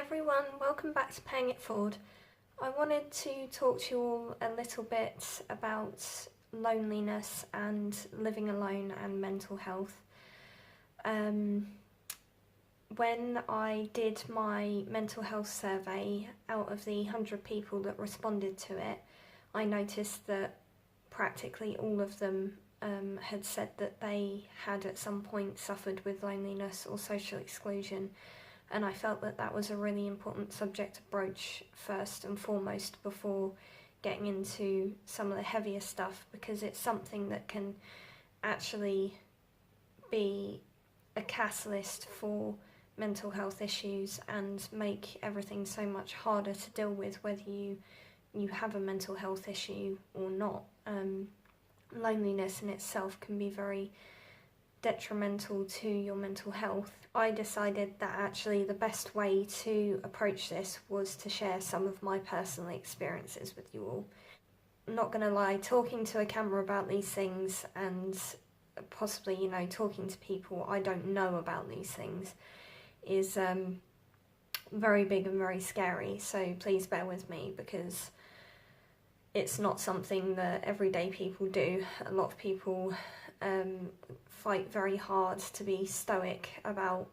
everyone, welcome back to Paying It Forward. I wanted to talk to you all a little bit about loneliness and living alone and mental health. When I did my mental health survey, out of the 100 people that responded to it, I noticed that practically all of them had said that they had at some point suffered with loneliness or social exclusion. And I felt that that was a really important subject to broach first and foremost before getting into some of the heavier stuff, because it's something that can actually be a catalyst for mental health issues and make everything so much harder to deal with, whether you have a mental health issue or not. Loneliness in itself can be very detrimental to your mental health. I decided that actually the best way to approach this was to share some of my personal experiences with you all. I'm not going to lie, talking to a camera about these things and possibly, talking to people I don't know about these things is very big and very scary, so please bear with me, because it's not something that everyday people do. A lot of people fight very hard to be stoic about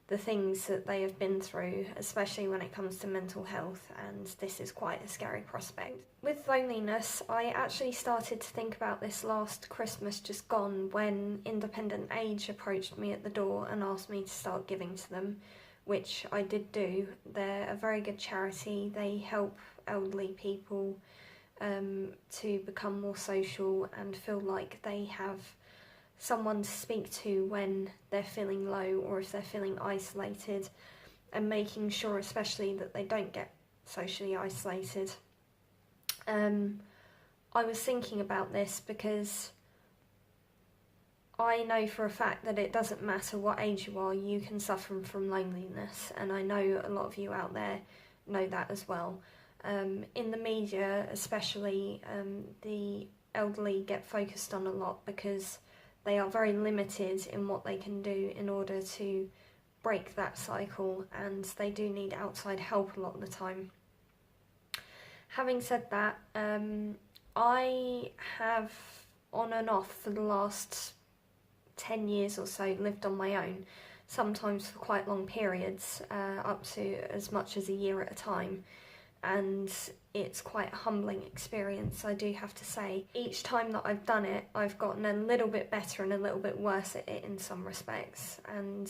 the things that they have been through, especially when it comes to mental health, and this is quite a scary prospect. With loneliness, I actually started to think about this last Christmas just gone, when Independent Age approached me at the door and asked me to start giving to them, which I did do. They're a very good charity. They help elderly people to become more social and feel like they have someone to speak to when they're feeling low or if they're feeling isolated, and making sure especially that they don't get socially isolated. I was thinking about this because I know for a fact that it doesn't matter what age you are, you can suffer from loneliness, and I know a lot of you out there know that as well. In the media especially, the elderly get focused on a lot because they are very limited in what they can do in order to break that cycle, and they do need outside help a lot of the time. Having said that, I have on and off for the last 10 years or so lived on my own, sometimes for quite long periods, up to as much as a year at a time. And it's quite a humbling experience, I do have to say. Each time that I've done it, I've gotten a little bit better and a little bit worse at it in some respects, and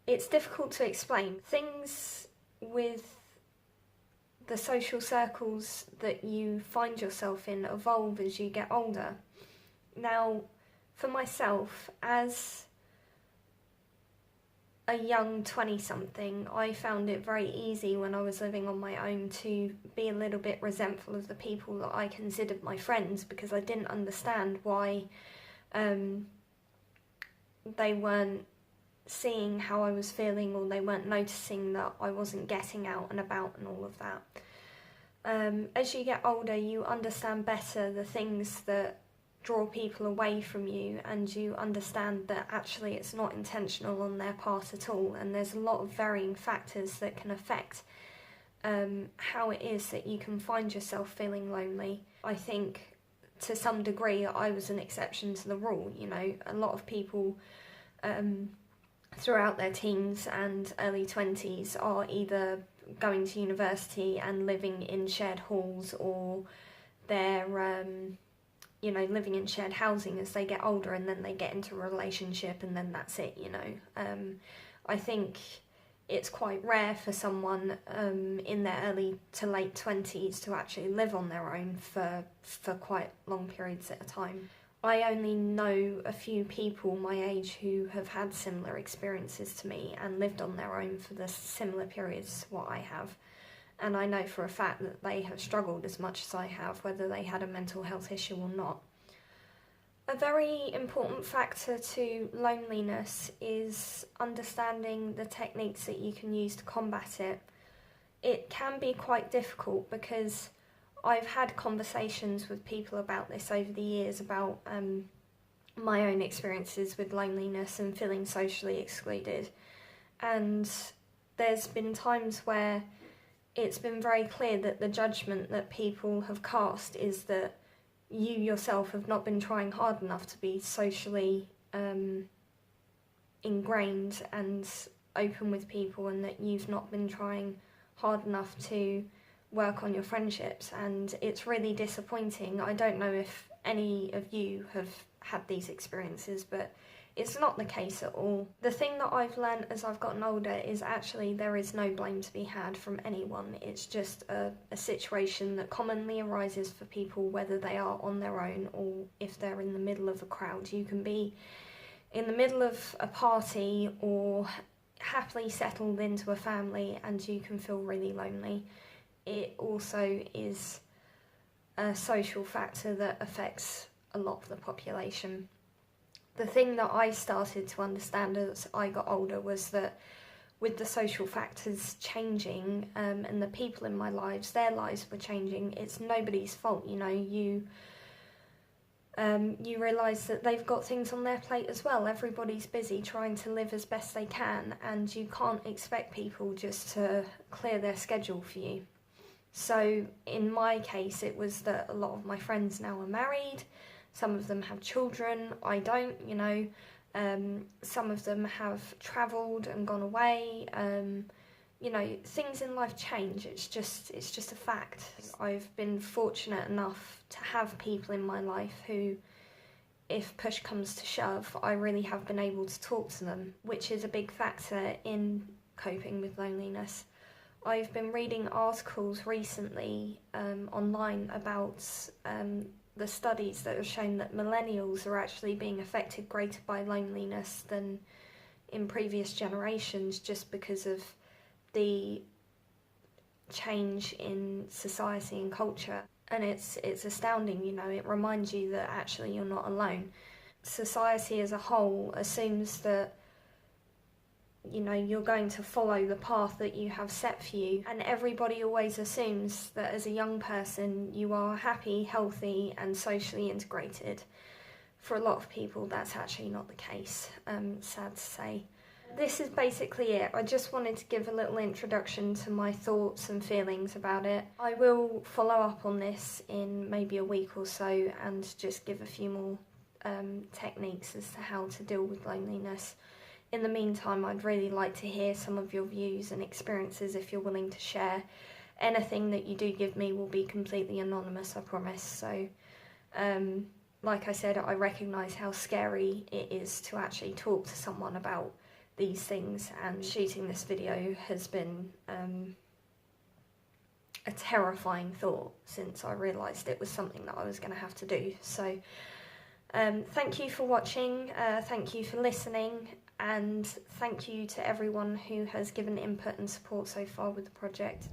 it's difficult to explain. Things with the social circles that you find yourself in evolve as you get older. Now, for myself, as a young 20-something, I found it very easy when I was living on my own to be a little bit resentful of the people that I considered my friends, because I didn't understand why they weren't seeing how I was feeling, or they weren't noticing that I wasn't getting out and about and all of that. As you get older, you understand better the things that draw people away from you, and you understand that actually it's not intentional on their part at all, and there's a lot of varying factors that can affect how it is that you can find yourself feeling lonely. I think to some degree I was an exception to the rule. A lot of people throughout their teens and early 20s are either going to university and living in shared halls, or they're living in shared housing as they get older, and then they get into a relationship, and then that's it. I think it's quite rare for someone in their early to late 20s to actually live on their own for quite long periods at a time. I only know a few people my age who have had similar experiences to me and lived on their own for the similar periods to what I have. And I know for a fact that they have struggled as much as I have, whether they had a mental health issue or not. A very important factor to loneliness is understanding the techniques that you can use to combat it. It can be quite difficult because I've had conversations with people about this over the years, about my own experiences with loneliness and feeling socially excluded. And there's been times where it's been very clear that the judgment that people have cast is that you yourself have not been trying hard enough to be socially ingrained and open with people, and that you've not been trying hard enough to work on your friendships, and it's really disappointing. I don't know if any of you have had these experiences, but it's not the case at all. The thing that I've learned as I've gotten older is actually there is no blame to be had from anyone. It's just a situation that commonly arises for people, whether they are on their own or if they're in the middle of a crowd. You can be in the middle of a party or happily settled into a family and you can feel really lonely. It also is a social factor that affects a lot of the population. The thing that I started to understand as I got older was that with the social factors changing and the people in my lives, their lives were changing, it's nobody's fault, you know. You realise that they've got things on their plate as well. Everybody's busy trying to live as best they can, and you can't expect people just to clear their schedule for you. So in my case, it was that a lot of my friends now are married. Some of them have children, I don't, you know. Some of them have travelled and gone away. You know, things in life change. It's just a fact. I've been fortunate enough to have people in my life who, if push comes to shove, I really have been able to talk to them, which is a big factor in coping with loneliness. I've been reading articles recently online about the studies that have shown that millennials are actually being affected greater by loneliness than in previous generations, just because of the change in society and culture. And it's astounding, you know. It reminds you that actually you're not alone. Society as a whole assumes that, you know, you're going to follow the path that you have set for you, and everybody always assumes that as a young person you are happy, healthy and socially integrated. For a lot of people that's actually not the case, sad to say. This is basically it. I just wanted to give a little introduction to my thoughts and feelings about it. I will follow up on this in maybe a week or so and just give a few more techniques as to how to deal with loneliness. In the meantime, I'd really like to hear some of your views and experiences if you're willing to share. Anything that you do give me will be completely anonymous, I promise. So, like I said, I recognise how scary it is to actually talk to someone about these things, and shooting this video has been a terrifying thought since I realised it was something that I was going to have to do. So, thank you for watching, thank you for listening, and thank you to everyone who has given input and support so far with the project.